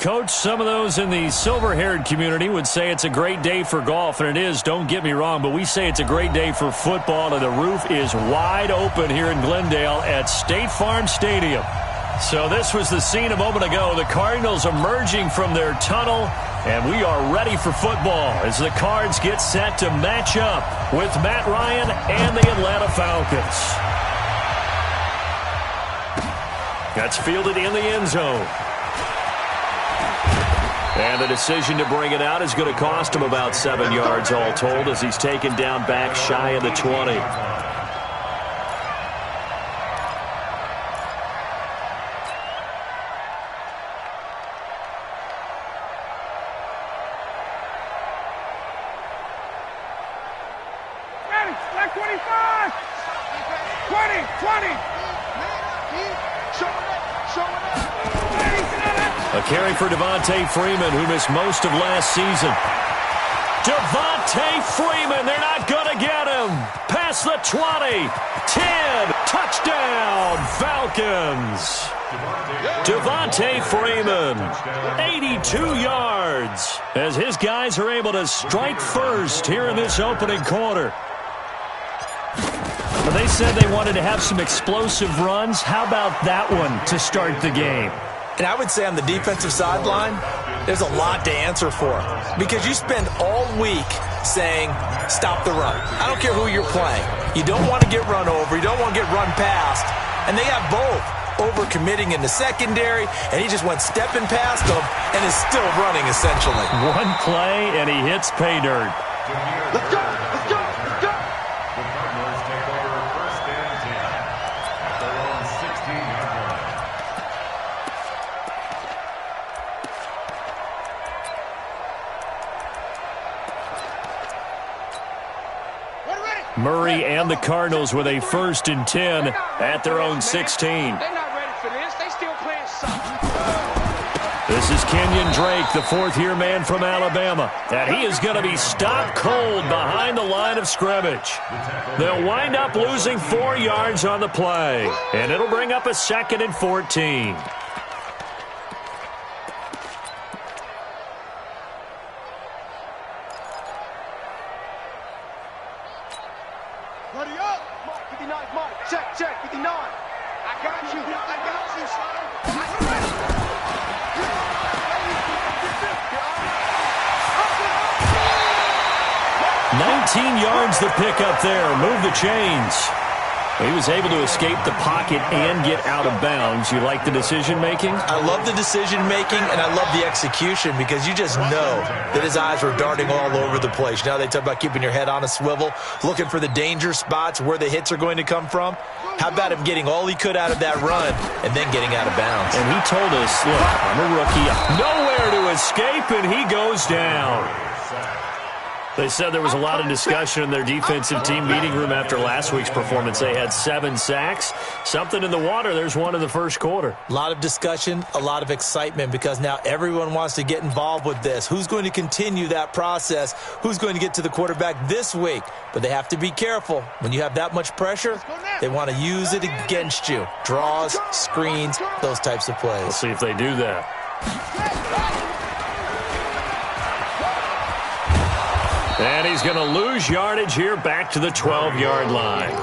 Coach, some of those in the silver-haired community would say it's a great day for golf, and it is, don't get me wrong, but we say it's a great day for football, and the roof is wide open here in Glendale at State Farm Stadium. So this was the scene a moment ago. The Cardinals emerging from their tunnel, and we are ready for football as the Cards get set to match up with Matt Ryan and the Atlanta Falcons. That's fielded in the end zone. And the decision to bring it out is going to cost him about 7 yards all told as he's taken down back shy of the 20. A carry for Devontae Freeman, who missed most of last season. Devontae Freeman, they're not going to get him. Past the 20, 10, touchdown, Falcons. Devontae Freeman, 82 yards, as his guys are able to strike first here in this opening quarter. Well, they said they wanted to have some explosive runs. How about that one to start the game? And I would say on the defensive sideline, there's a lot to answer for. Because you spend all week saying, stop the run. I don't care who you're playing. You don't want to get run over. You don't want to get run past. And they have both. Overcommitting in the secondary, and he just went stepping past them and is still running, essentially. One play, and he hits pay dirt. Let's go! Let's go! Let's go! The Cardinals take over first and 10 at their own 16-yard line. Murray and the Cardinals with a first and 10 at their own 16. This is Kenyon Drake, the fourth-year man from Alabama, and he is going to be stopped cold behind the line of scrimmage. They'll wind up losing 4 yards on the play, and it'll bring up a 2nd and 14. Ready up! 59, Mike. Check, 59. I got you. 19 yards the pickup there. Move the chains. He was able to escape the pocket and get out of bounds. You like the decision-making? I love the decision-making, and I love the execution because you just know that his eyes were darting all over the place. Now they talk about keeping your head on a swivel, looking for the danger spots where the hits are going to come from. How about him getting all he could out of that run and then getting out of bounds? And he told us, look, I'm a rookie. Nowhere to escape, and he goes down. They said there was a lot of discussion in their defensive team meeting room after last week's performance. They had 7 sacks. Something in the water. There's one in the first quarter. A lot of discussion, a lot of excitement because now everyone wants to get involved with this. Who's going to continue that process? Who's going to get to the quarterback this week? But they have to be careful. When you have that much pressure, they want to use it against you. Draws, screens, those types of plays. We'll see if they do that. And he's going to lose yardage here back to the 12-yard line.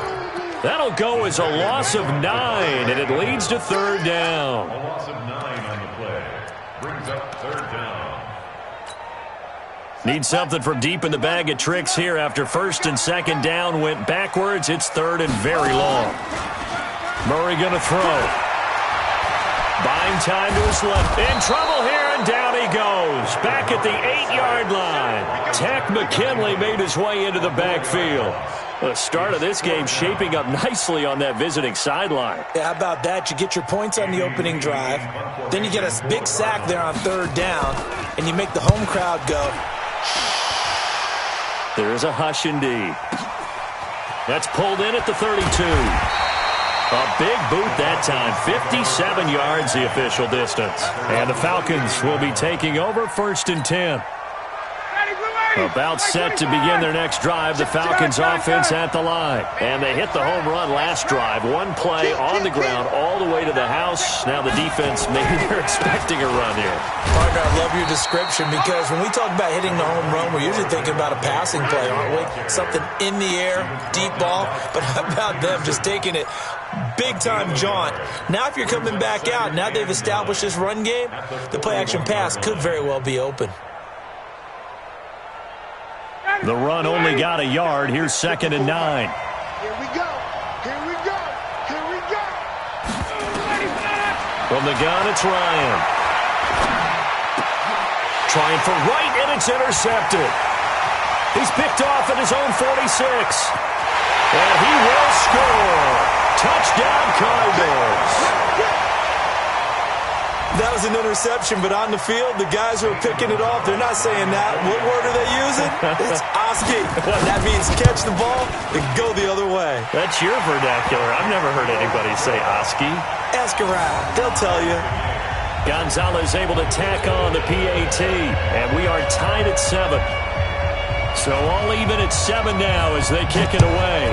That'll go as a loss of 9, and it leads to 3rd down. A loss of 9 on the play. Brings up 3rd down. Need something from deep in the bag of tricks here after 1st and 2nd down went backwards. It's 3rd and very long. Murray going to throw. Buying time to his left. In trouble here, and down he goes. Back at the 8-yard line. Tack McKinley made his way into the backfield. The start of this game shaping up nicely on that visiting sideline. Yeah, how about that? You get your points on the opening drive. Then you get a big sack there on 3rd down, and you make the home crowd go. There's a hush indeed. That's pulled in at the 32. A big boot that time, 57 yards the official distance. And the Falcons will be taking over 1st and 10. Ready, About set to begin their next drive, the Falcons offense at the line. And they hit the home run last drive. One play on the ground all the way to the house. Now the defense, maybe they're expecting a run here. Partner, I love your description because when we talk about hitting the home run, we're usually thinking about a passing play, aren't we? Something in the air, deep ball. But how about them just taking it big-time jaunt? Now if you're coming back out, now they've established this run game, the play-action pass could very well be open. The run only got a yard. Here's 2nd and 9. Here we go. Here we go. Here we go. From the gun, it's Ryan. Trying for right, and it's intercepted. He's picked off at his own 46. And he will score. Touchdown, Cardinals. That was an interception, but on the field, the guys who are picking it off, they're not saying that. What word are they using? It's Oski. That means catch the ball and go the other way. That's your vernacular. I've never heard anybody say Oski. Ask around. They'll tell you. Gonzalez able to tack on the PAT, and we are tied at 7. So all even at 7 now as they kick it away.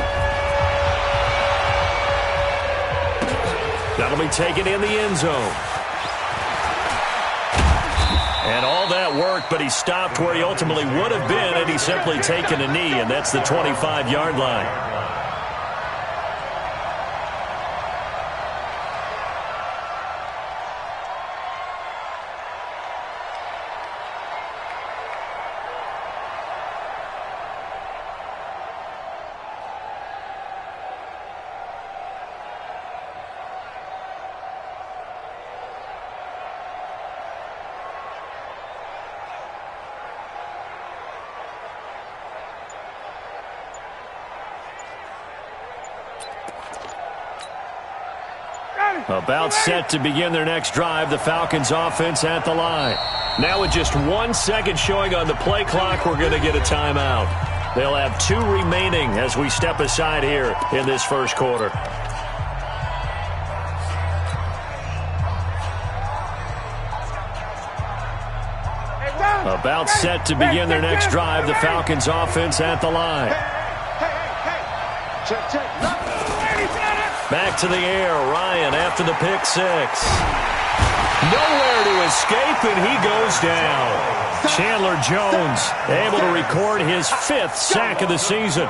That'll be taken in the end zone. And all that worked, but he stopped where he ultimately would have been had he simply taken a knee, and that's the 25-yard line. About set to begin their next drive, the Falcons offense at the line. Now with just 1 second showing on the play clock, we're going to get a timeout. They'll have 2 remaining as we step aside here in this first quarter. About set to begin their next drive, the Falcons offense at the line. Check, check. Back to the air, Ryan after the pick 6. Nowhere to escape, and he goes down. Chandler Jones able to record his 5th sack of the season.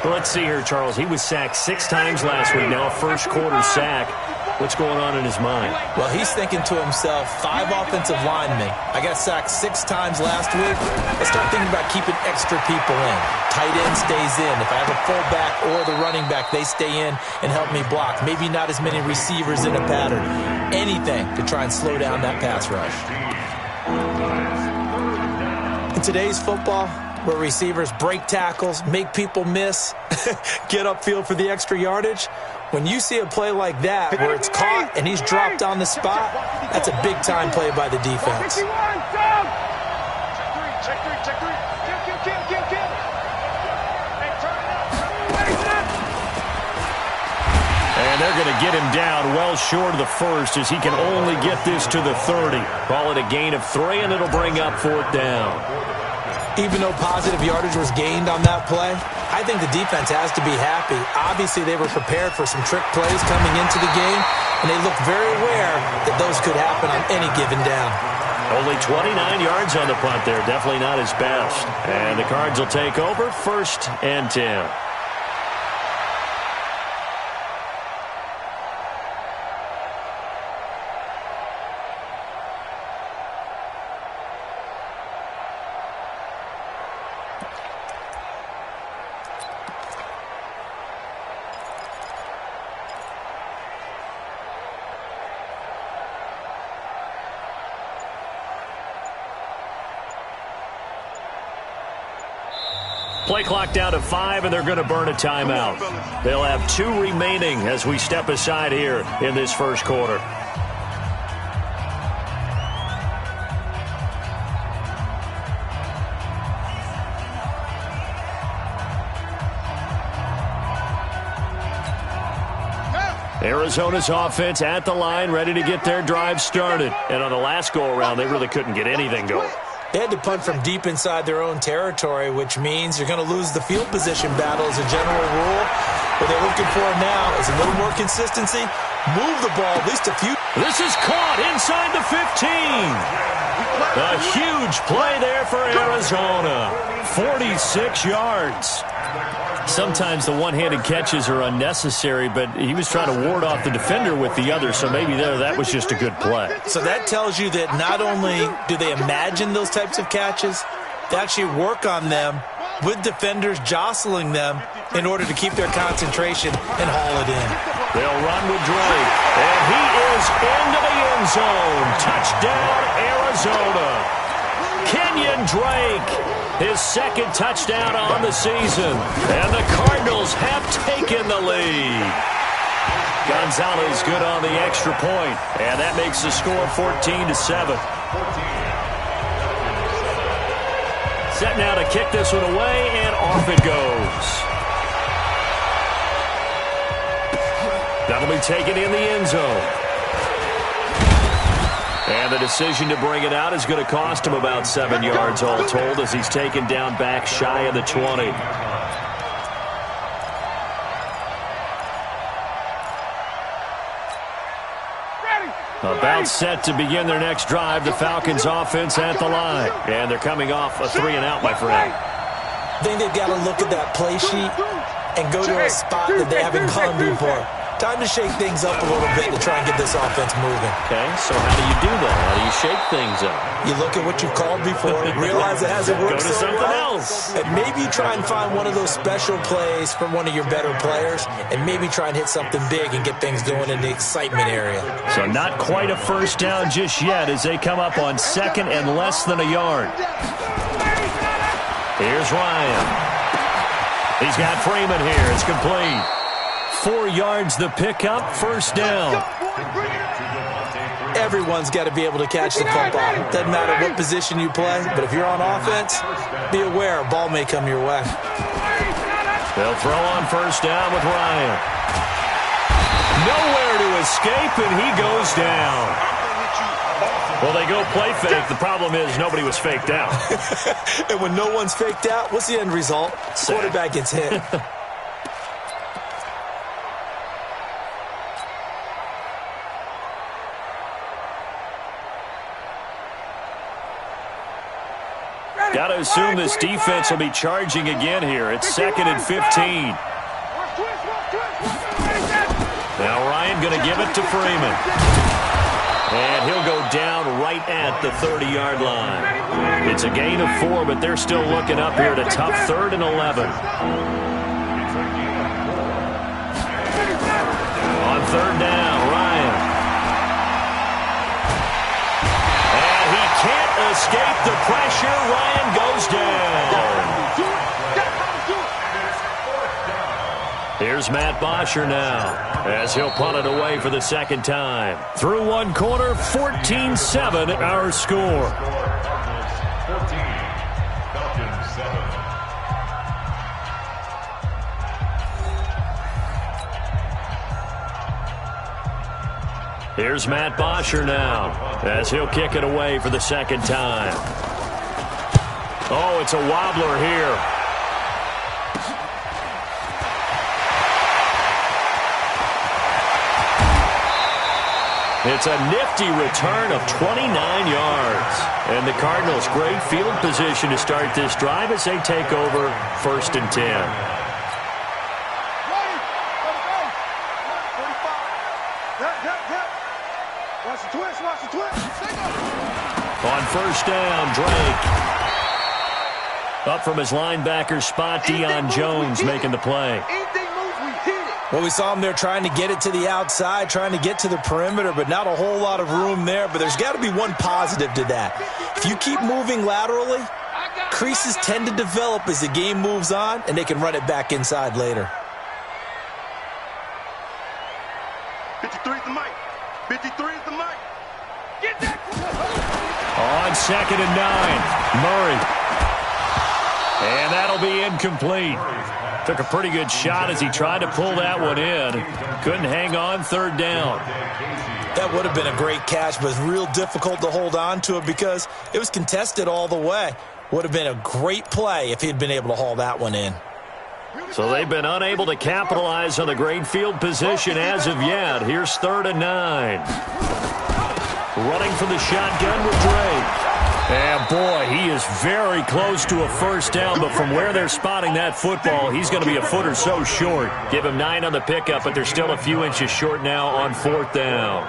Let's see here, Charles. He was sacked 6 times last week. Now a first quarter sack. What's going on in his mind? Well, he's thinking to himself, 5 offensive linemen. I got sacked 6 times last week. Let's start thinking about keeping extra people in. Tight end stays in. If I have a fullback or the running back, they stay in and help me block. Maybe not as many receivers in a pattern. Anything to try and slow down that pass rush. In today's football, where receivers break tackles, make people miss, get upfield for the extra yardage, when you see a play like that where it's caught and he's dropped on the spot, that's a big-time play by the defense. Check three. Kill. Hey, turn it up. And they're going to get him down well short of the first as he can only get this to the 30. Call it a gain of 3, and it'll bring up 4th down. Even though positive yardage was gained on that play, I think the defense has to be happy. Obviously, they were prepared for some trick plays coming into the game, and they looked very aware that those could happen on any given down. Only 29 yards on the punt there. Definitely not his best. And the Cards will take over 1st and 10. Play clock down to 5, and they're going to burn a timeout. They'll have 2 remaining as we step aside here in this first quarter. Arizona's offense at the line, ready to get their drive started. And on the last go-around, they really couldn't get anything going. They had to punt from deep inside their own territory, which means you're going to lose the field position battle as a general rule. What they're looking for now is a little more consistency. Move the ball at least a few. This is caught inside the 15. A huge play there for Arizona. 46 yards. Sometimes the one-handed catches are unnecessary, but he was trying to ward off the defender with the other, so maybe that was just a good play. So that tells you that not only do they imagine those types of catches, they actually work on them with defenders jostling them in order to keep their concentration and haul it in. They'll run with Drake, and he is into the end zone. Touchdown, Arizona. Kenyon Drake, his second touchdown on the season, and the Cardinals have taken the lead. Gonzalez good on the extra point, and that makes the score 14-7. Set now to kick this one away, and off it goes. That'll be taken in the end zone. And the decision to bring it out is going to cost him about 7 yards all told as he's taken down back shy of the 20. About set to begin their next drive, the Falcons offense at the line. And they're coming off a 3-and-out, my friend. I think they've got to look at that play sheet and go to a spot that they haven't gone before. Time to shake things up a little bit to try and get this offense moving. Okay, so how do you do that? How do you shake things up? You look at what you've called before, realize it hasn't worked so so something well, else. and maybe try and find one of those special plays from one of your better players, and maybe try and hit something big and get things going in the excitement area. So not quite a first down just yet as they come up on second and less than a yard. Here's Ryan. He's got Freeman here. It's complete. 4 yards the pickup, first down. Everyone's got to be able to catch the football. Doesn't matter what position you play, but if you're on offense, be aware a ball may come your way. They'll throw on first down with Ryan. Nowhere to escape, and he goes down. Well, they go play fake. The problem is nobody was faked out. And when no one's faked out, what's the end result? Quarterback gets hit. Got to assume this defense will be charging again here. It's 2nd and 15. Now Ryan going to give it to Freeman. And he'll go down right at the 30-yard line. It's a gain of 4, but they're still looking up here at a tough 3rd and 11. On 3rd down, Ryan. And he can't escape the pressure. Ryan goes down. Here's Matt Bosher now as he'll punt it away for the second time. Through one quarter, 14-7 our score. Here's Matt Bosher now as he'll kick it away for the second time. Oh, it's a wobbler here. It's a nifty return of 29 yards. And the Cardinals, great field position to start this drive as they take over 1st and 10. On first down, Drake. Up from his linebacker spot, Deion Jones making the play. Well, we saw him there trying to get it to the outside, trying to get to the perimeter, but not a whole lot of room there. But there's got to be one positive to that. If you keep moving laterally, creases tend to develop as the game moves on, and they can run it back inside later. 53 is the mic. 53 is the mic. Get that. On 2nd and 9, Murray. And that'll be incomplete. Took a pretty good shot as he tried to pull that one in. Couldn't hang on 3rd down. That would have been a great catch, but it's real difficult to hold on to it because it was contested all the way. Would have been a great play if he had been able to haul that one in. So they've been unable to capitalize on the great field position as of yet. Here's 3rd and 9. Running from the shotgun with Drake. And boy, he is very close to a first down, but from where they're spotting that football, he's going to be a foot or so short. Give him 9 on the pickup, but they're still a few inches short now on 4th down.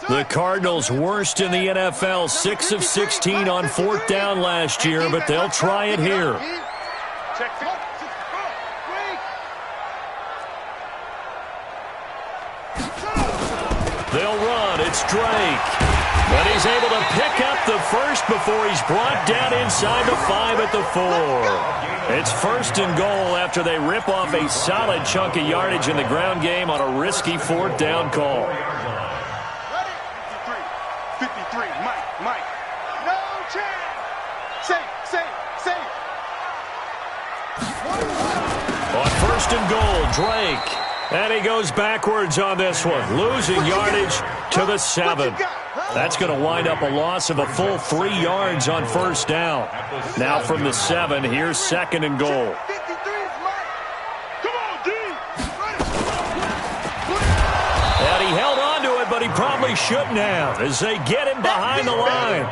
The Cardinals worst in the NFL, 6 of 16 on 4th down last year, but they'll try it here. They'll run. It's Drake. But he's able to pick up the first before he's brought down inside the 5 at the 4. It's 1st and goal after they rip off a solid chunk of yardage in the ground game on a risky 4th down call. 53, Mike. No chance. Safe. On 1st and goal, Drake. And he goes backwards on this one, losing yardage to the 7. That's going to wind up a loss of a full 3 yards on 1st down. Now from the 7, here's 2nd and goal. And he held on to it, but he probably shouldn't have as they get him behind the line.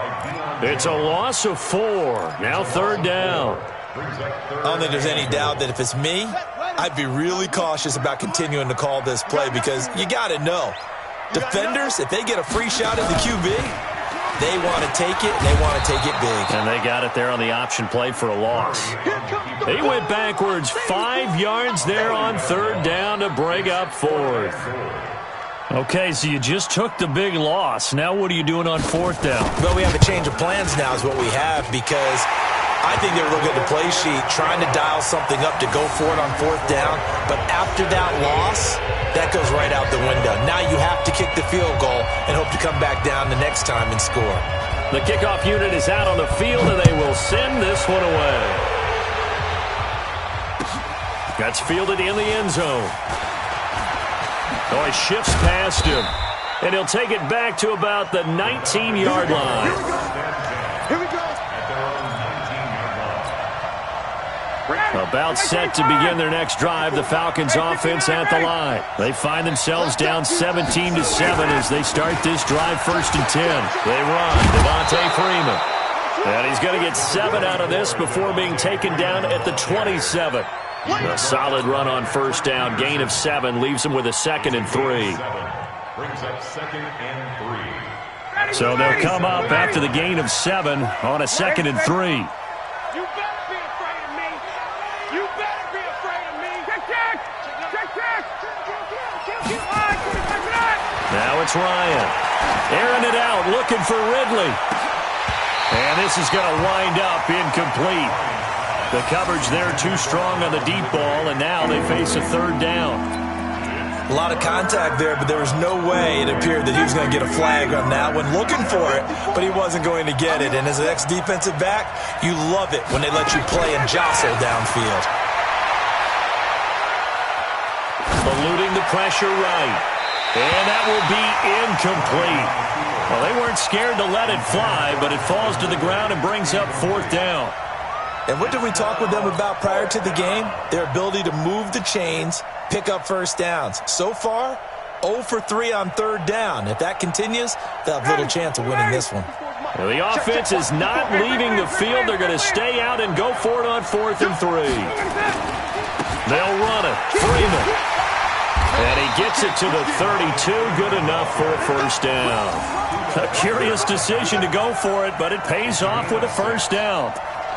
It's a loss of 4. Now 3rd down. I don't think there's any doubt that if it's me, I'd be really cautious about continuing to call this play because you got to know. Defenders, if they get a free shot at the QB, they want to take it, and they want to take it big. And they got it there on the option play for a loss. He went backwards 5 yards there on 3rd down to bring up 4th. Okay, so you just took the big loss. Now what are you doing on 4th down? Well, we have a change of plans now is what we have because I think they were looking at the play sheet, trying to dial something up to go for it on 4th down. But after that loss, that goes right out the window. Now you have to kick the field goal and hope to come back down the next time and score. The kickoff unit is out on the field, and they will send this one away. That's fielded in the end zone. Oh, he shifts past him. And he'll take it back to about the 19-yard line. Here we go. About set to begin their next drive, the Falcons offense at the line. They find themselves down 17-7 as they start this drive 1st and 10. They run, Devontae Freeman. And he's going to get 7 out of this before being taken down at the 27. A solid run on 1st down, gain of 7, leaves him with a 2nd and 3. Brings up 2nd and 3. So they'll come up after the gain of 7 on a 2nd and 3. You better be afraid of me. You better be afraid of me. Check. Now it's Ryan. Airing it out, looking for Ridley. And this is going to wind up incomplete. The coverage there too strong on the deep ball, and now they face a 3rd down. A lot of contact there, but there was no way it appeared that he was going to get a flag on that one. Looking for it, but he wasn't going to get it. And as an ex-defensive back, you love it when they let you play and jostle downfield. Eluding the pressure right. And that will be incomplete. Well, they weren't scared to let it fly, but it falls to the ground and brings up 4th down. And what did we talk with them about prior to the game? Their ability to move the chains, pick up 1st downs. So far, 0 for 3 on 3rd down. If that continues, they'll have little chance of winning this one. Well, the offense is not leaving the field. They're going to stay out and go for it on 4th and 3. They'll run it. Freeman. And he gets it to the 32. Good enough for a 1st down. A curious decision to go for it, but it pays off with a 1st down.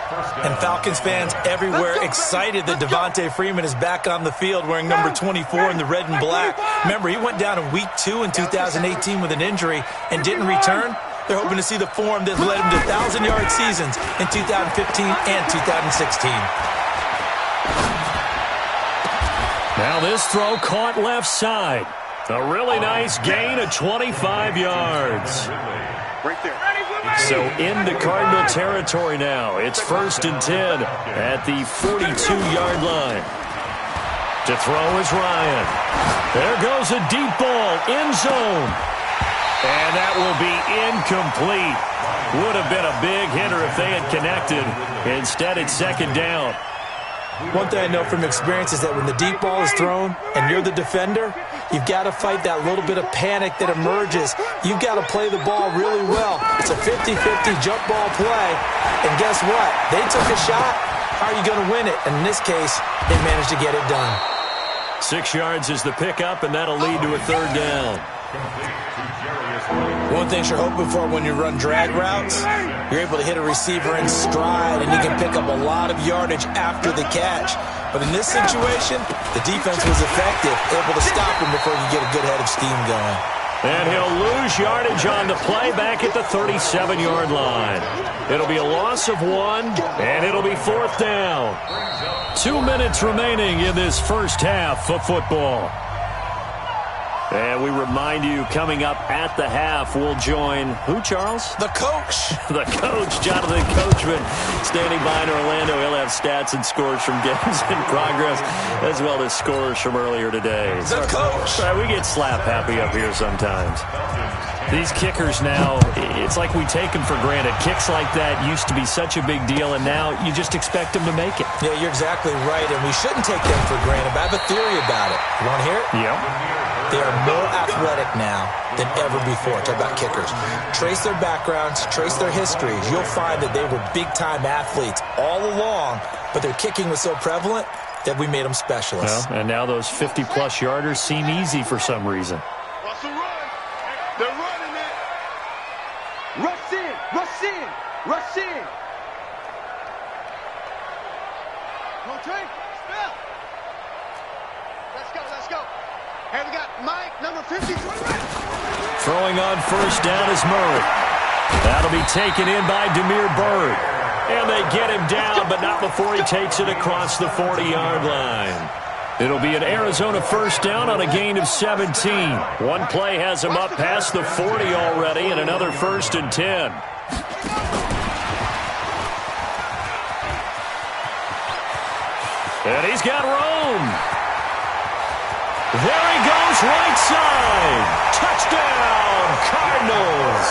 And Falcons fans everywhere excited that Devontae Freeman is back on the field wearing number 24 in the red and black. Remember, he went down in week 2 in 2018 with an injury and didn't return. They're hoping to see the form that led him to 1,000-yard seasons in 2015 and 2016. Now this throw caught left side. A really nice gain of 25 yards. Right there. So into Cardinal territory now. It's 1st and 10 at the 42-yard line. To throw is Ryan. There goes a deep ball, end zone. And that will be incomplete. Would have been a big hitter if they had connected. Instead, it's 2nd down. One thing I know from experience is that when the deep ball is thrown and you're the defender, you've got to fight that little bit of panic that emerges. You've got to play the ball really well. It's a 50-50 jump ball play. And guess what? They took a shot. How are you going to win it? And in this case, they managed to get it done. 6 yards is the pickup, and that'll lead to a 3rd down. One thing you're hoping for when you run drag routes, you're able to hit a receiver in stride, and you can pick up a lot of yardage after the catch. But in this situation, the defense was effective, able to stop him before you get a good head of steam going. And he'll lose yardage on the play back at the 37-yard line. It'll be a loss of 1, and it'll be 4th down. 2 minutes remaining in this first half of football. And we remind you, coming up at the half, we'll join who, Charles? The coach. The coach, Jonathan Coachman, standing by in Orlando. He'll have stats and scores from games in progress, as well as scores from earlier today. The coach. We get slap happy up here sometimes. These kickers now, it's like we take them for granted. Kicks like that used to be such a big deal, and now you just expect them to make it. Yeah, you're exactly right, and we shouldn't take them for granted. But I have a theory about it. You want to hear it? Yep. They are more athletic now than ever before. Talk about kickers. Trace their backgrounds, trace their histories. You'll find that they were big-time athletes all along, but their kicking was so prevalent that we made them specialists. Well, and now those 50-plus yarders seem easy for some reason. What's the run? They're running it. Rush in, rush in, rush in. Come on, Trey. Spell. Let's go, let's go. Hey, we got Mike, number 53. Throwing on 1st down is Murray. That'll be taken in by Demir Bird. And they get him down, but not before he takes it across the 40-yard line. It'll be an Arizona 1st down on a gain of 17. One play has him up past the 40 already, and another 1st and 10. And he's got room. There he goes, right side. Touchdown, Cardinals.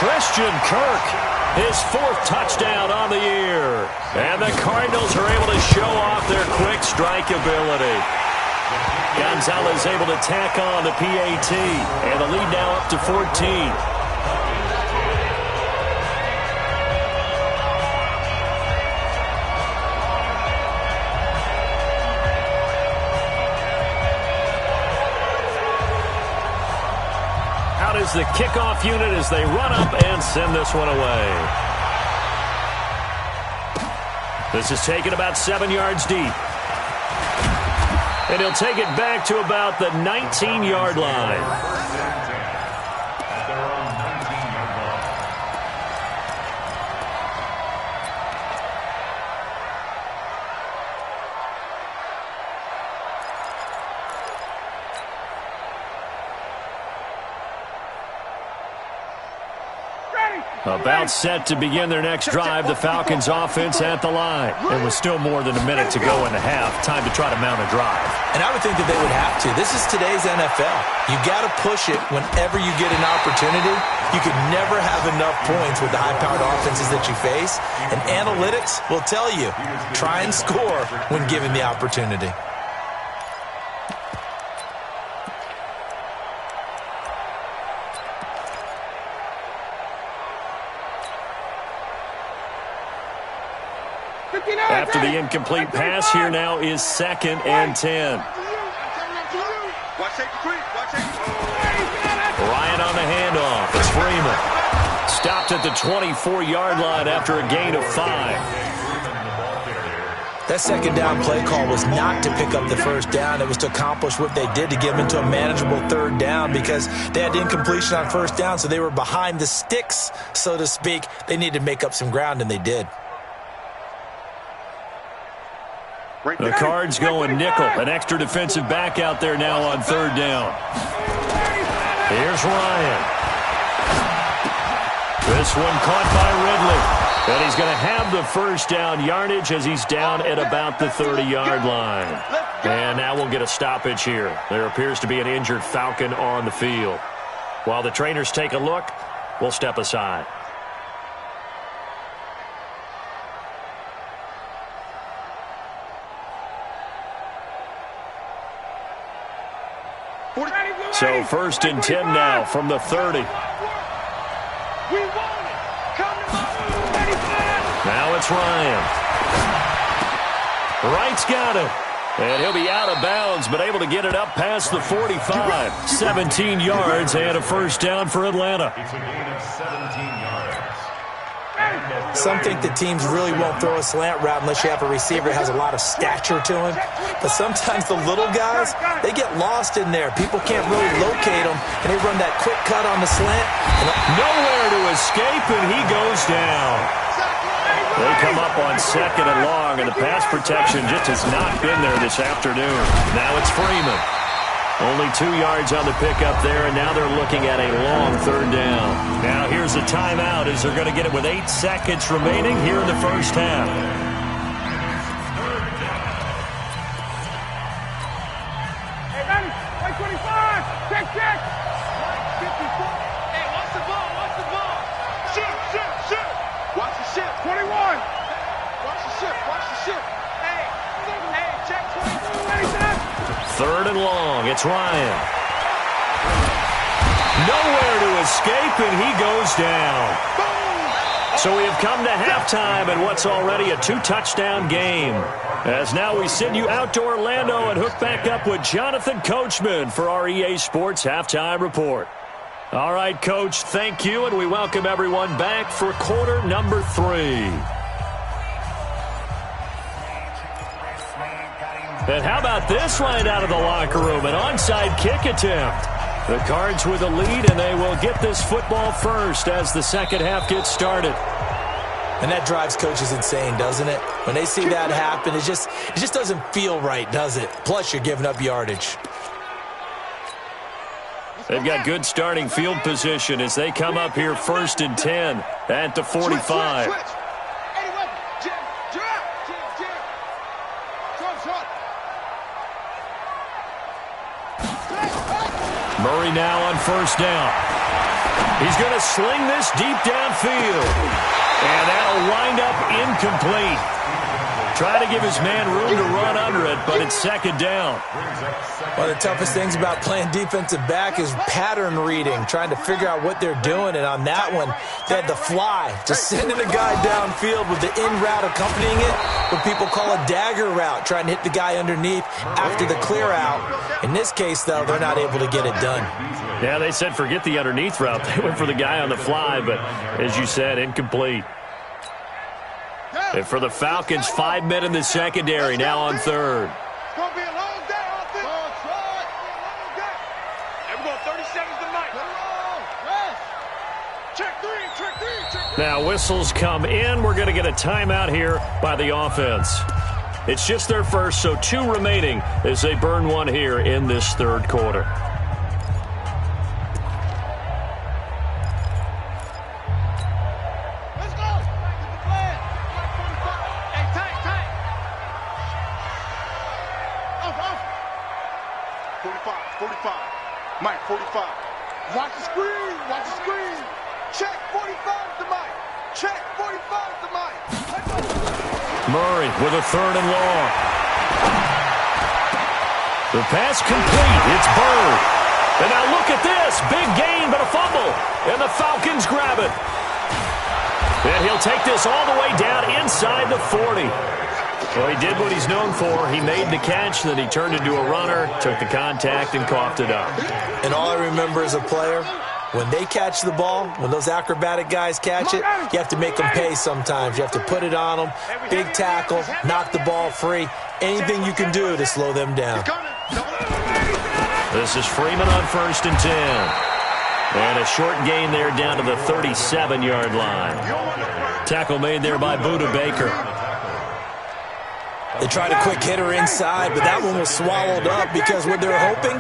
Christian Kirk, his 4th touchdown on the year. And the Cardinals are able to show off their quick strike ability. Gonzalez able to tack on the PAT, and the lead now up to 14. Is the kickoff unit as they run up and send this one away. This is taken about 7 yards deep. And he'll take it back to about the 19-yard line. About set to begin their next drive, the Falcons offense at the line. It was still more than a minute to go in the half. Time to try to mount a drive. And I would think that they would have to. This is today's NFL. You got to push it whenever you get an opportunity. You could never have enough points with the high-powered offenses that you face. And analytics will tell you, try and score when given the opportunity. After the incomplete pass, here now is 2nd and 10. Ryan on the handoff. It's Freeman. Stopped at the 24-yard line after a gain of 5. That 2nd down play call was not to pick up the 1st down. It was to accomplish what they did to get them into a manageable 3rd down because they had incompletion on 1st down, so they were behind the sticks, so to speak. They needed to make up some ground, and they did. The Cards going nickel. An extra defensive back out there now on 3rd down. Here's Ryan. This one caught by Ridley. And he's going to have the first down yardage as he's down at about the 30-yard line. And now we'll get a stoppage here. There appears to be an injured Falcon on the field. While the trainers take a look, we'll step aside. So 1st and 10 now from the 30. Now it's Ryan. Wright's got it. And he'll be out of bounds, but able to get it up past the 45. 17 yards and a first down for Atlanta. It's a gain of 17 yards. Some think the teams really won't throw a slant route unless you have a receiver that has a lot of stature to him. But sometimes the little guys, they get lost in there. People can't really locate them, and they run that quick cut on the slant. Nowhere to escape, and he goes down. They come up on 2nd and long, and the pass protection just has not been there this afternoon. Now it's Freeman. Only 2 yards on the pickup there, and now they're looking at a long 3rd down. Now here's a timeout as they're going to get it with 8 seconds remaining here in the first half. Hey, Manny, 25, check. Hey, watch the ball. Shit. Watch the ship. 21. Watch the ship. Hey, check 22. 3rd and long. It's Ryan. Nowhere to escape, and he goes down. So we have come to halftime in what's already a 2-touchdown game. As now we send you out to Orlando and hook back up with Jonathan Coachman for our EA Sports Halftime Report. All right, Coach, thank you, and we welcome everyone back for quarter number 3. And how about this right out of the locker room? An onside kick attempt. The Cards with a lead, and they will get this football first as the second half gets started. And that drives coaches insane, doesn't it? When they see that happen, it just doesn't feel right, does it? Plus, you're giving up yardage. They've got good starting field position as they come up here 1st and 10 at the 45. Murray now on 1st down. He's going to sling this deep downfield. And that'll wind up incomplete. Try to give his man room to run under it, but it's 2nd down. One of the toughest things about playing defensive back is pattern reading, trying to figure out what they're doing. And on that one, they had the fly, just sending a guy downfield with the in route accompanying it, what people call a dagger route, trying to hit the guy underneath after the clear out. In this case, though, they're not able to get it done. Yeah, they said forget the underneath route. They went for the guy on the fly, but as you said, incomplete. And for the Falcons, 5 men in the secondary, now on 3rd. It's going to be a long day on this. Everyone, 30 seconds tonight. Check 3. Now whistles come in. We're going to get a timeout here by the offense. It's just their first, so 2 remaining as they burn one here in this 3rd quarter. Mike, 45. Watch the screen. Check 45 to Mike. Check 45 to Mike. Murray with a 3rd and long. The pass complete. It's Bird. And now look at this. Big gain, but a fumble. And the Falcons grab it. And he'll take this all the way down inside the 40. Well, he did what he's known for. He made the catch, then he turned into a runner, took the contact, and coughed it up. And all I remember as a player, when they catch the ball, when those acrobatic guys catch it, you have to make them pay sometimes. You have to put it on them, big tackle, knock the ball free, anything you can do to slow them down. This is Freeman on 1st and 10. And a short gain there down to the 37-yard line. Tackle made there by Buda Baker. They tried a quick hitter inside, but that one was swallowed up because what they're hoping,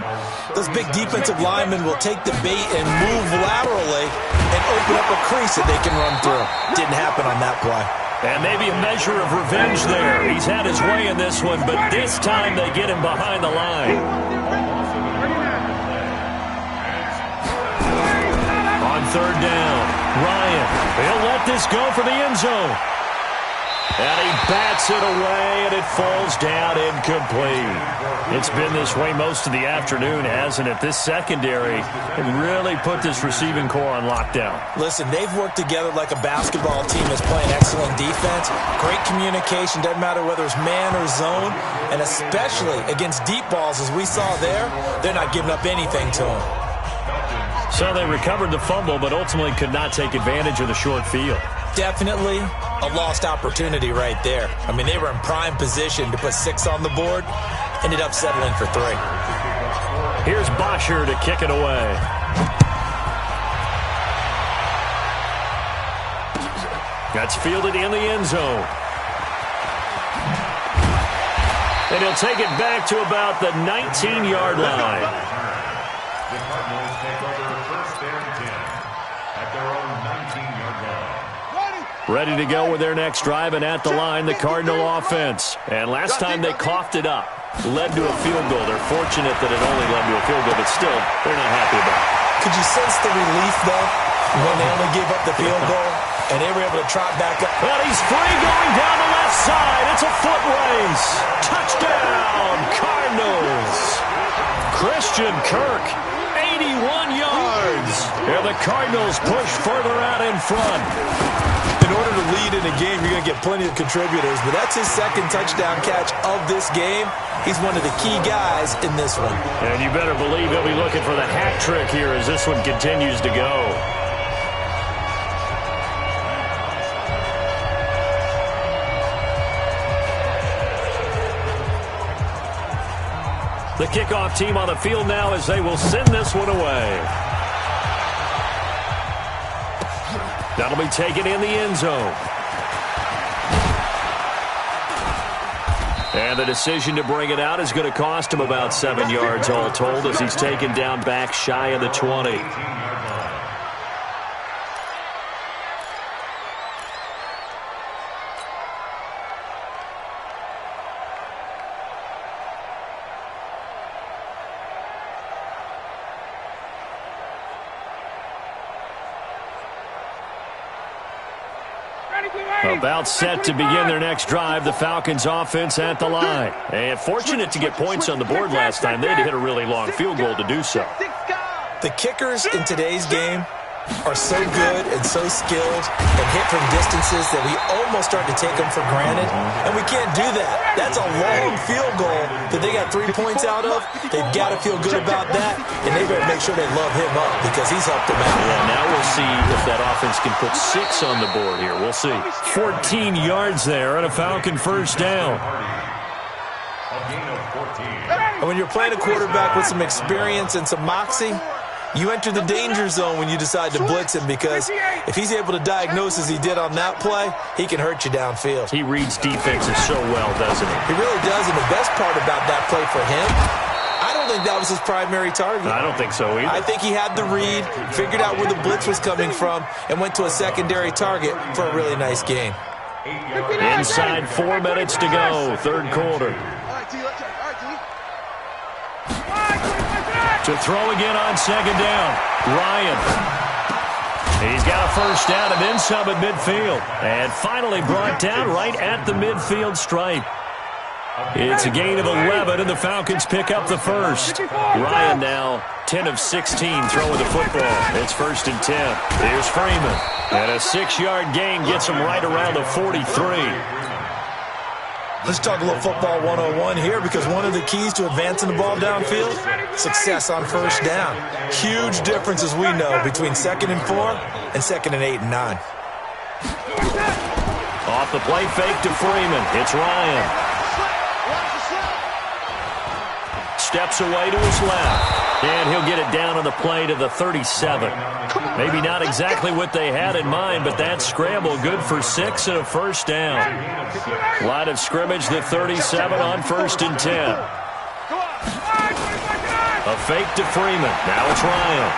those big defensive linemen will take the bait and move laterally and open up a crease that they can run through. Didn't happen on that play. And maybe a measure of revenge there. He's had his way in this one, but this time they get him behind the line. On third down, Ryan, he'll let this go for the end zone. And he bats it away, and it falls down incomplete. It's been this way most of the afternoon, hasn't it? This secondary can really put this receiving core on lockdown. Listen, they've worked together like a basketball team that's playing excellent defense. Great communication, doesn't matter whether it's man or zone. And especially against deep balls, as we saw there, they're not giving up anything to them. So they recovered the fumble, but ultimately could not take advantage of the short field. Definitely a lost opportunity right there. I mean, they were in prime position to put 6 on the board. Ended up settling for 3. Here's Bosher to kick it away. That's fielded in the end zone. And he'll take it back to about the 19-yard line. The Cardinals take over first and 10 at their own 19-yard line. Ready to go with their next drive, and at the line, the Cardinal offense. And last time they coughed it up, led to a field goal. They're fortunate that it only led to a field goal, but still, they're not happy about it. Could you sense the relief, though, when they only gave up the field goal, and they were able to trot back up? Well, he's free going down the left side. It's a foot race. Touchdown, Cardinals. Christian Kirk, 81 yards. And the Cardinals push further out in front. In order to lead in a game, you're going to get plenty of contributors, but that's his second touchdown catch of this game. He's one of the key guys in this one. And you better believe he'll be looking for the hat trick here as this one continues to go. The kickoff team on the field now as they will send this one away. That'll be taken in the end zone. And the decision to bring it out is going to cost him about 7 yards all told as he's taken down back shy of the 20. About set to begin their next drive, the Falcons offense at the line. And fortunate to get points on the board last time. They had to hit a really long field goal to do so. The kickers in today's game are so good and so skilled and hit from distances that we almost start to take them for granted. And we can't do that. That's a long field goal that they got 3 points out of. They've got to feel good about that, and they better make sure they love him up because he's helped them out. Yeah, now we'll see if that offense can put 6 on the board here. We'll see. 14 yards there and a Falcon first down. And when you're playing a quarterback with some experience and some moxie, you enter the danger zone when you decide to blitz him because if he's able to diagnose as he did on that play, he can hurt you downfield. He reads defenses so well, doesn't he? He really does, and the best part about that play for him, I don't think that was his primary target. I don't think so either. I think he had the read, figured out where the blitz was coming from, and went to a secondary target for a really nice gain. Inside 4 minutes to go, third quarter. To throw again on second down, Ryan. He's got a first down and then some at midfield. And finally brought down right at the midfield stripe. It's a gain of 11, and the Falcons pick up the first. Ryan now 10 of 16 throwing the football. It's first and 10. Here's Freeman. And a 6-yard gain gets him right around the 43. Let's talk a little football 101 here because one of the keys to advancing the ball downfield, success on first down. Huge difference, as we know, between 2nd and 4 and 2nd and 8 and 9. Off the play fake to Freeman. It's Ryan. Steps away to his left. And he'll get it down on the play to the 37. Maybe not exactly what they had in mind, but that scramble good for 6 and a first down. Line of scrimmage, the 37 on 1st and 10. A fake to Freeman. Now it's Ryan.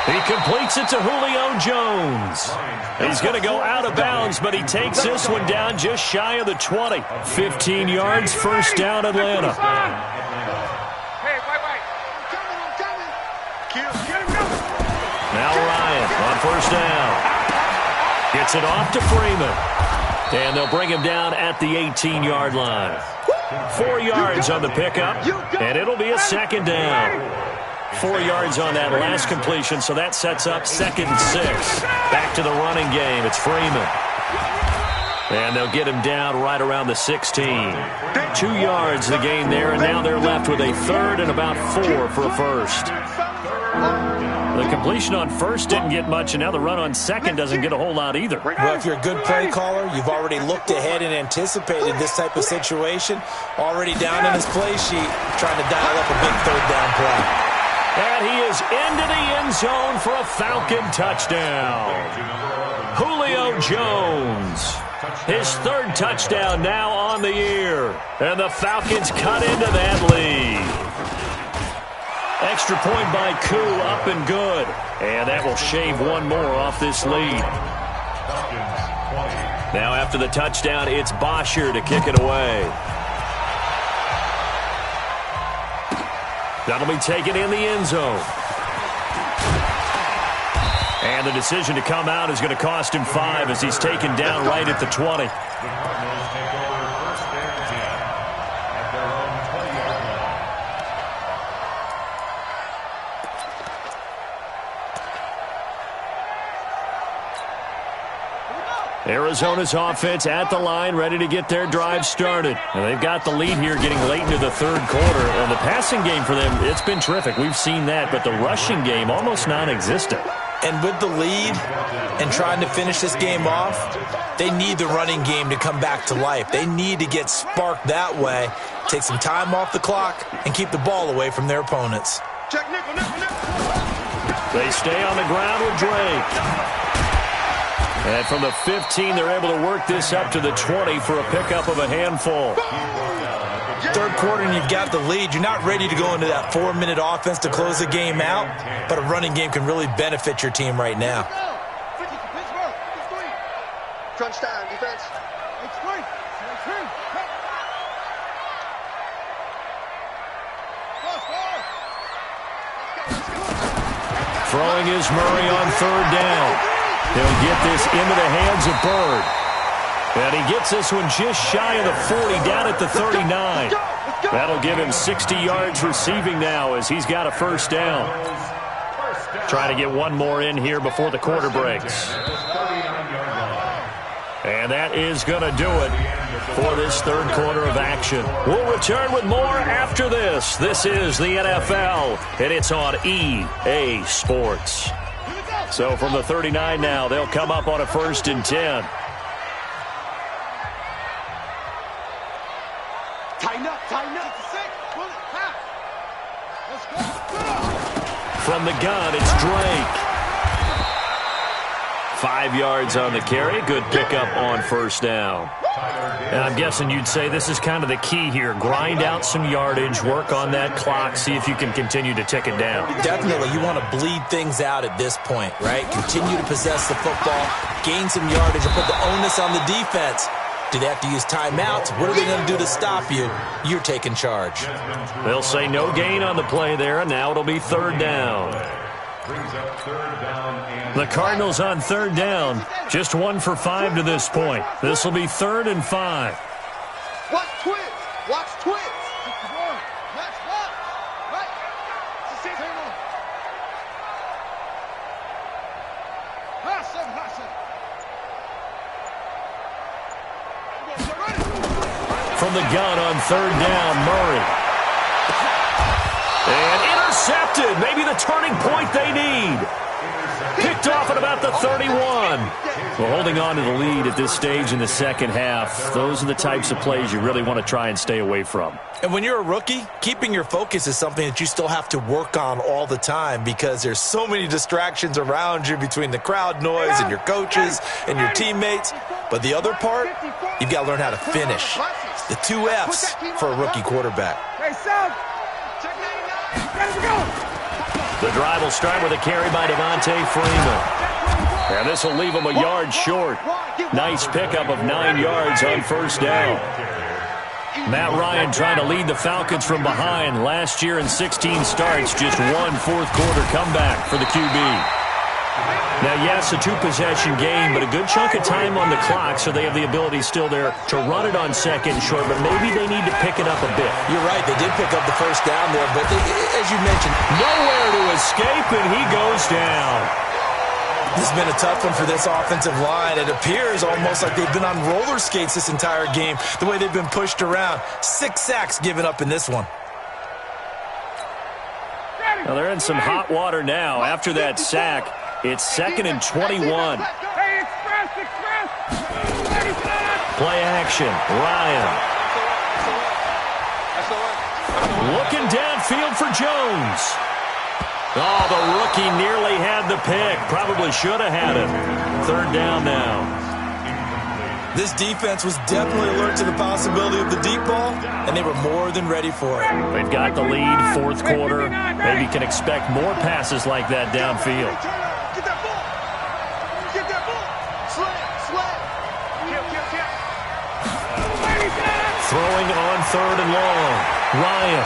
He completes it to Julio Jones. He's going to go out of bounds, but he takes this one down just shy of the 20. 15 yards, first down, Atlanta. Now Ryan on first down. Gets it off to Freeman. And they'll bring him down at the 18-yard line. 4 yards on the pickup, and it'll be a second down. 4 yards on that last completion, so that sets up 2nd and 6. Back to the running game. It's Freeman. And they'll get him down right around the 16. 2 yards the gain there, and now they're left with a third and about 4 for a first. The completion on first didn't get much, and now the run on second doesn't get a whole lot either. Well, if you're a good play caller, you've already looked ahead and anticipated this type of situation. Already down in his play sheet, trying to dial up a big third down play. And he is into the end zone for a Falcon touchdown. Julio Jones. His third touchdown now on the year. And the Falcons cut into that lead. Extra point by Koo, up and good. And that will shave one more off this lead. Now after the touchdown, it's Bosher to kick it away. That'll be taken in the end zone. And the decision to come out is going to cost him 5 as he's taken down right at the 20. Arizona's offense at the line, ready to get their drive started. And they've got the lead here getting late into the third quarter. And the passing game for them, it's been terrific. We've seen that, but the rushing game almost non-existent. And with the lead and trying to finish this game off, they need the running game to come back to life. They need to get sparked that way, take some time off the clock, and keep the ball away from their opponents. They stay on the ground with Drake. And from the 15, they're able to work this up to the 20 for a pickup of a handful. Third quarter and you've got the lead. You're not ready to go into that 4-minute offense to close the game out, but a running game can really benefit your team right now. Crunch time, defense. Throwing is Murray on third down. He'll get this into the hands of Bird. And he gets this one just shy of the 40, down at the 39. That'll give him 60 yards receiving now as he's got a first down. Trying to get one more in here before the quarter breaks. And that is going to do it for this third quarter of action. We'll return with more after this. This is the NFL, and it's on EA Sports. So from the 39 now, they'll come up on a 1st and 10. Tighten up. From the gun, it's Drake. 5 yards on the carry. Good pickup on first down. And I'm guessing you'd say this is kind of the key here. Grind out some yardage, work on that clock, see if you can continue to tick it down. Definitely. You want to bleed things out at this point, right? Continue to possess the football, gain some yardage, and put the onus on the defense. Do they have to use timeouts? What are they going to do to stop you? You're taking charge. They'll say no gain on the play there, and now it'll be third down. The Cardinals on third down, just 1 for 5 to this point. This will be 3rd and 5. Watch twins. From the gun on third down, Murray. And Intercepted. Maybe the turning point they need. Picked off at about the 31. Well, holding on to the lead at this stage in the second half, those are the types of plays you really want to try and stay away from. And when you're a rookie, keeping your focus is something that you still have to work on all the time because there's so many distractions around you between the crowd noise and your coaches and your teammates. But the other part, you've got to learn how to finish. The 2 F's for a rookie quarterback. Hey, Sal. Let's go. The drive will start with a carry by Devontae Freeman. And this will leave him a yard short. Nice pickup of 9 yards on first down. Matt Ryan trying to lead the Falcons from behind. Last year in 16 starts, just one fourth-quarter comeback for the QB. Now, yes, a 2-possession game, but a good chunk of time on the clock, so they have the ability still there to run it on second and short, but maybe they need to pick it up a bit. You're right, they did pick up the first down there, but as you mentioned, nowhere to escape, and he goes down. This has been a tough one for this offensive line. It appears almost like they've been on roller skates this entire game, the way they've been pushed around. 6 sacks given up in this one. Well, they're in some hot water now. After that sack, it's 2nd and 21. Hey, express. Play action. Ryan. Looking downfield for Jones. Oh, the rookie nearly had the pick. Probably should have had it. 3rd down now. This defense was definitely alert to the possibility of the deep ball, and they were more than ready for it. They've got the lead, 4th quarter. Maybe can expect more passes like that downfield. Get that ball. Get that ball. Slam. Throwing on 3rd and long. Ryan.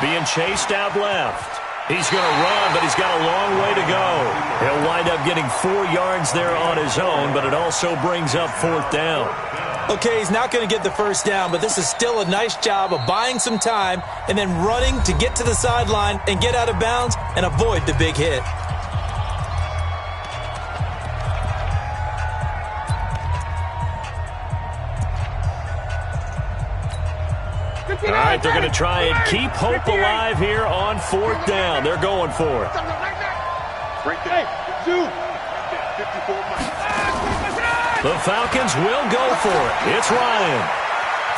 Being chased out left. He's going to run, but he's got a long way to go. He'll wind up getting 4 yards there on his own, but it also brings up 4th down. Okay, he's not going to get the first down, but this is still a nice job of buying some time and then running to get to the sideline and get out of bounds and avoid the big hit. All right, they're going to try and keep hope alive here on 4th down. They're going for it. Right there. 54 miles. The Falcons will go for it. It's Ryan.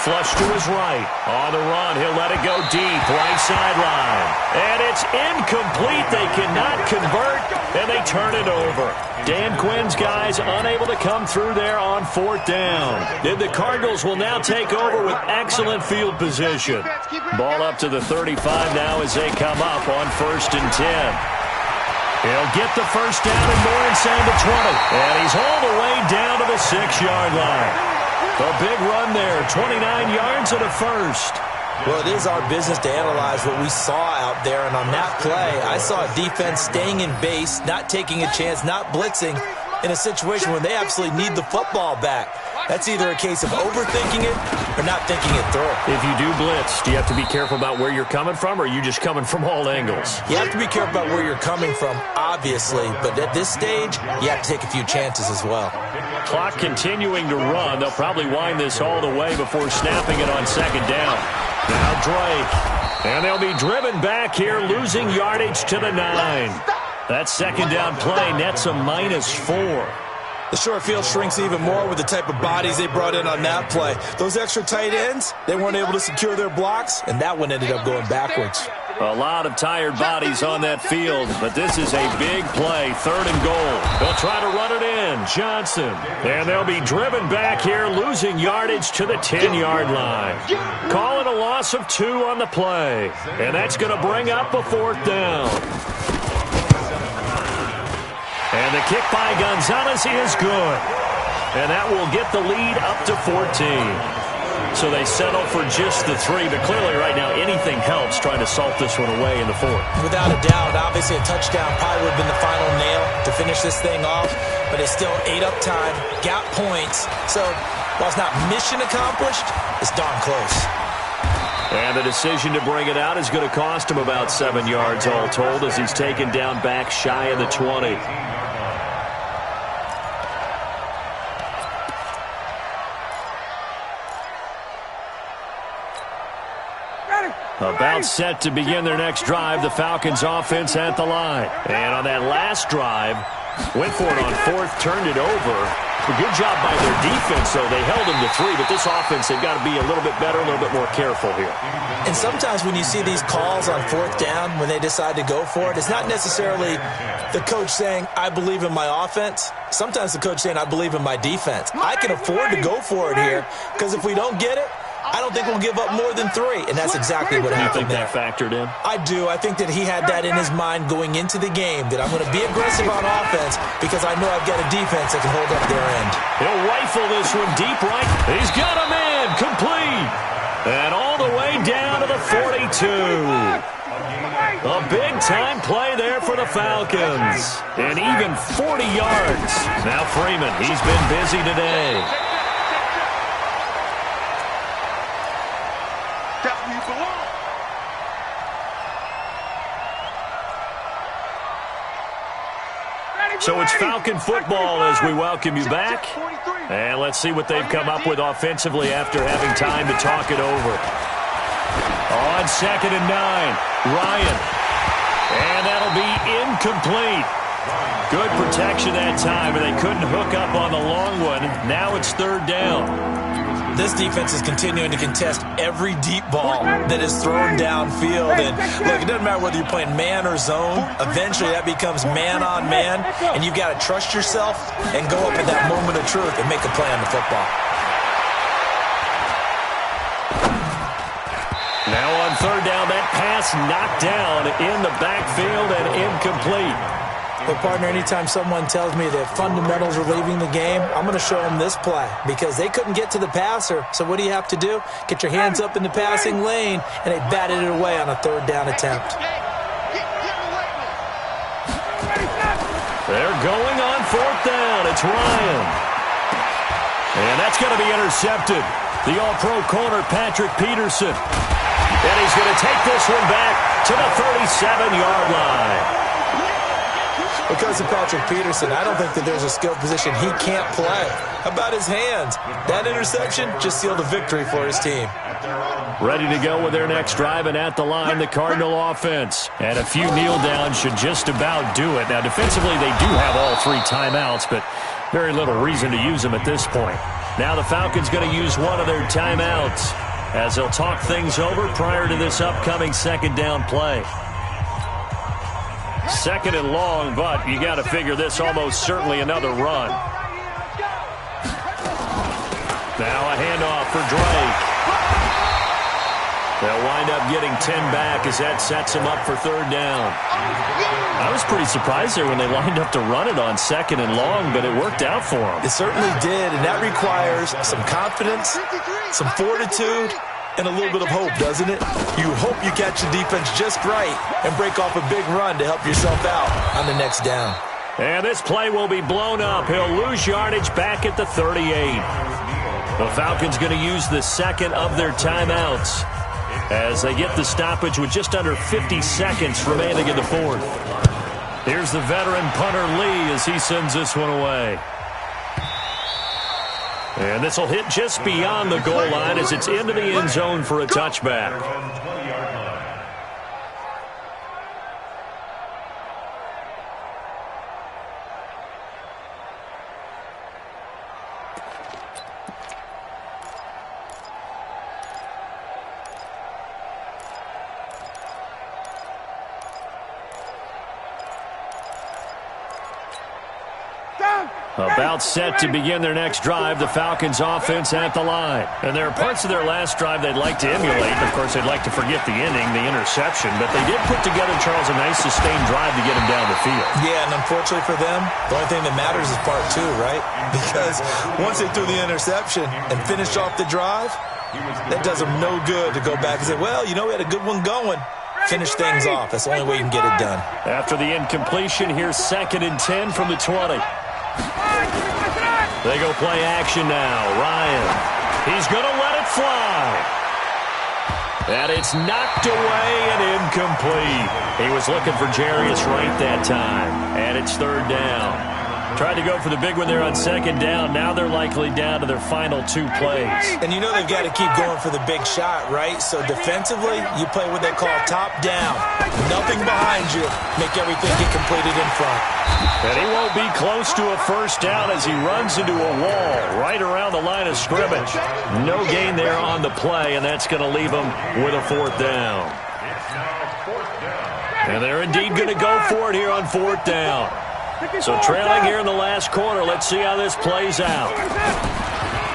Flush to his right. On the run, he'll let it go deep. Right sideline. And it's incomplete. They cannot convert, and they turn it over. Dan Quinn's guys unable to come through there on 4th down. And the Cardinals will now take over with excellent field position. Ball up to the 35 now as they come up on 1st and 10. He'll get the first down and more inside the 20. And he's all the way down to the 6-yard line. A big run there, 29 yards and a first. Well, it is our business to analyze what we saw out there, and on that play, I saw a defense staying in base, not taking a chance, not blitzing, in a situation where they absolutely need the football back. That's either a case of overthinking it or not thinking it through. If you do blitz, do you have to be careful about where you're coming from, or are you just coming from all angles? You have to be careful about where you're coming from, obviously, but at this stage, you have to take a few chances as well. Clock continuing to run. They'll probably wind this all the way before snapping it on 2nd down. Now Drake. And they'll be driven back here, losing yardage to the 9. That 2nd down play nets a -4. The short field shrinks even more with the type of bodies they brought in on that play. Those extra tight ends, they weren't able to secure their blocks, and that one ended up going backwards. A lot of tired bodies on that field, but this is a big play, 3rd and goal. They'll try to run it in. Johnson. And they'll be driven back here, losing yardage to the 10-yard line. Calling a loss of 2 on the play. And that's going to bring up a 4th down. And the kick by Gonzalez is good. And that will get the lead up to 14. So they settle for just the 3, but clearly right now anything helps trying to salt this one away in the 4th. Without a doubt, obviously a touchdown probably would have been the final nail to finish this thing off, but it's still ate up time, got points. So while it's not mission accomplished, it's darn close. And the decision to bring it out is going to cost him about 7 yards all told as he's taken down back shy of the 20. About set to begin their next drive, the Falcons offense at the line. And on that last drive, went for it on fourth, turned it over. A good job by their defense, though. They held them to 3, but this offense, they've got to be a little bit better, a little bit more careful here. And sometimes when you see these calls on fourth down, when they decide to go for it, it's not necessarily the coach saying, I believe in my offense. Sometimes the coach saying, I believe in my defense. I can afford to go for it here, because if we don't get it, I don't think we'll give up more than 3, and that's exactly what happened there. You think that factored in? I do. I think that he had that in his mind going into the game, that I'm going to be aggressive on offense because I know I've got a defense that can hold up their end. He'll rifle this one deep right. He's got a man complete. And all the way down to the 42. A big-time play there for the Falcons. And even 40 yards. Now Freeman, he's been busy today. So it's Falcon football as we welcome you back. And let's see what they've come up with offensively after having time to talk it over. On 2nd and 9, Ryan. And that'll be incomplete. Good protection that time, and they couldn't hook up on the long one. Now it's 3rd down. This defense is continuing to contest every deep ball that is thrown downfield. And look, it doesn't matter whether you're playing man or zone. Eventually that becomes man on man, and you've got to trust yourself and go up at that moment of truth and make a play on the football. Now on 3rd down, that pass knocked down in the backfield and incomplete. But, partner, anytime someone tells me that fundamentals are leaving the game, I'm going to show them this play because they couldn't get to the passer. So what do you have to do? Get your hands up in the passing lane, and they batted it away on a 3rd down attempt. They're going on 4th down. It's Ryan. And that's going to be intercepted. The All-Pro corner, Patrick Peterson. And he's going to take this one back to the 37-yard line. Because of Patrick Peterson, I don't think that there's a skill position he can't play. How about his hands? That interception just sealed a victory for his team. Ready to go with their next drive, and at the line, the Cardinal offense. And a few kneel downs should just about do it. Now, defensively, they do have all 3 timeouts, but very little reason to use them at this point. Now the Falcons going to use one of their timeouts as they'll talk things over prior to this upcoming 2nd down play. 2nd and long, but you got to figure this almost certainly another run. Now a handoff for Drake. They'll wind up getting 10 back as that sets them up for 3rd down. I was pretty surprised there when they lined up to run it on 2nd and long, but it worked out for them. It certainly did, and that requires some confidence, some fortitude, and a little bit of hope, doesn't it? You hope you catch the defense just right and break off a big run to help yourself out on the next down. And this play will be blown up. He'll lose yardage back at the 38. The Falcons going to use the 2nd of their timeouts as they get the stoppage with just under 50 seconds remaining in the 4th. Here's the veteran punter Lee as he sends this one away. And this will hit just beyond the goal line as it's into the end zone for a touchback. About set to begin their next drive, the Falcons offense at the line. And there are parts of their last drive they'd like to emulate. Of course, they'd like to forget the inning, the interception. But they did put together, Charles, a nice sustained drive to get them down the field. Yeah, and unfortunately for them, the only thing that matters is part 2, right? Because once they threw the interception and finished off the drive, that does them no good to go back and say, well, you know, we had a good one going. Finish things off. That's the only way you can get it done. After the incompletion, here's 2nd and 10 from the 20. They go play action now. Ryan. He's going to let it fly. And it's knocked away and incomplete. He was looking for Jarius Wright that time. And it's 3rd down. Tried to go for the big one there on second down. Now they're likely down to their final 2 plays. And you know they've got to keep going for the big shot, right? So defensively, you play what they call top down. Nothing behind you. Make everything get completed in front. And he won't be close to a first down as he runs into a wall right around the line of scrimmage. No gain there on the play, and that's going to leave him with a 4th down. And they're indeed going to go for it here on 4th down. So trailing here in the last quarter. Let's see how this plays out.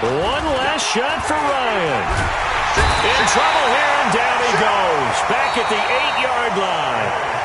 One last shot for Ryan. In trouble here, and down he goes. Back at the 8-yard line.